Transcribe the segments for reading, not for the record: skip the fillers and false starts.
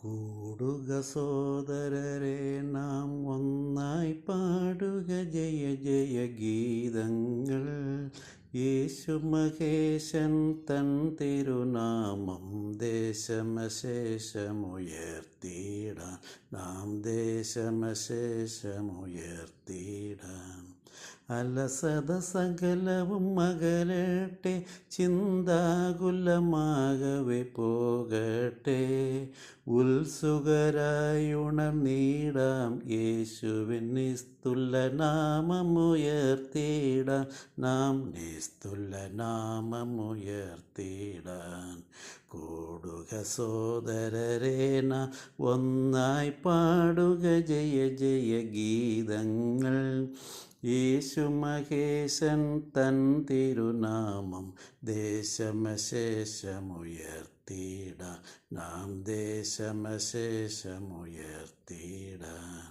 കൂടുക സോദരരെ നാം ഒന്നായി പാടുക ജയ ജയ ഗീതങ്ങൾ. യേശു മഹേശൻ തൻ തിരുനാമം ദേശമശേഷമുയർത്തിയിടാൻ, നാം ദേശമശേഷമുയർത്തിയിടാൻ. അലസത സകലവും അകലട്ടെ, ചിന്താകുലമാകവെ പോകട്ടെ. ഉത്സുകരായുണർന്നിടാം, യേശുവിൻ നിസ്തുല നാമമുയർത്തിയിടാൻ, നാം നിസ്തുല നാമമുയർത്തിയിടാൻ. കൂടുക സോദരരെ നാം ഒന്നായി പാടുക ജയ ജയ ഗീതങ്ങൾ. യേശു മഹേശൻ തൻ തിരുനാമം ദേശമശേഷമുയർത്തിയിടാൻ, നാം ദേശമശേഷമുയർത്തിയിടാൻ.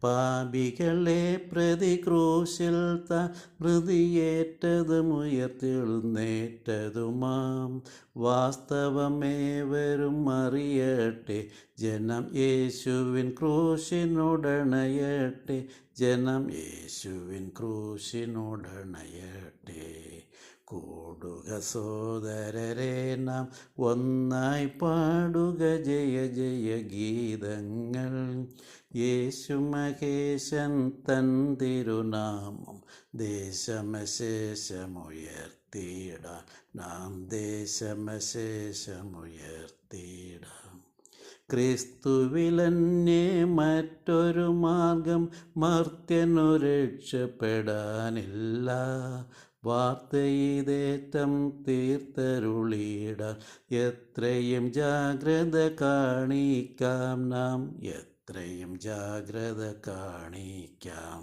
പാപികളെ പ്രതി ക്രൂശിൽ താൻ മൃതിയേറ്റതും ഉയർത്തെഴുന്നേറ്റതുമാം വാസ്തവമേവരും അറിയട്ടെ. ജനം യേശുവിൻ ക്രൂശിനോടണയട്ടെ, ജനം യേശുവിൻ ക്രൂശിനോടണയട്ടെ. കൂടുക സോദരരെ നാം ഒന്നായി പാടുക ജയ ജയ ഗീതങ്ങൾ. യേശു മഹേശൻ തൻ തിരുനാമം ദേശമശേഷമുയർത്തിയിടാൻ, നാം ദേശമശേഷമുയർത്തിയിടാം. ക്രിസ്തുവിലന്യേ മറ്റൊരു മാർഗം മർത്യനു രക്ഷപ്പെടാനില്ല. വാർത്തയിതേറ്റം തീർത്തരുളിയിടാൻ എത്രയും ജാഗ്രത കാണിക്കാം, നാം എത്രയും ജാഗ്രത കാണിക്കാം.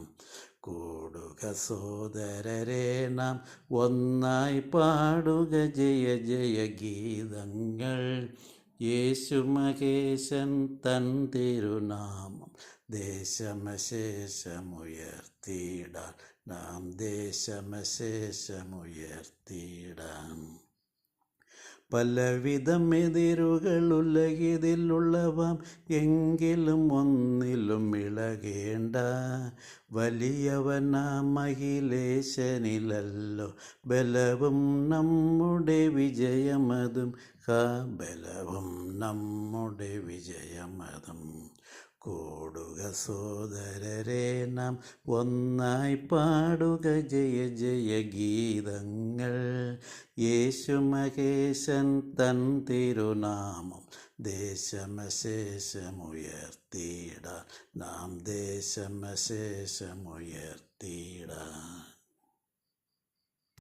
കൂടുക സോദരരെ നാം ഒന്നായി പാടുക ജയ ജയ ഗീതങ്ങൾ. യേശു മഹേശൻ തൻ തിരുനാമം ദേശമശേഷമുയർത്തിയിടാൻ, നാം ദേശമശേഷമുയർത്തിയിടാൻ. പലവിധം എതിരുകൾ ഉലകിതിലുള്ളവാം, എങ്കിലും ഒന്നിലും ഇളകേണ്ട. വലിയവനാം അഖിലേശനിലല്ലോ ബലവും നമ്മുടെ വിജയമതും, ബലവും നമ്മുടെ വിജയമതും. കൂടുക സോദരരെ നാം ഒന്നായി പാടുക ജയ ജയ ഗീതങ്ങൾ. യേശു മഹേശൻ തൻ തിരുനാമം ദേശമശേഷമുയർത്തിയിടാൻ, നാം ദേശമശേഷമുയർത്തി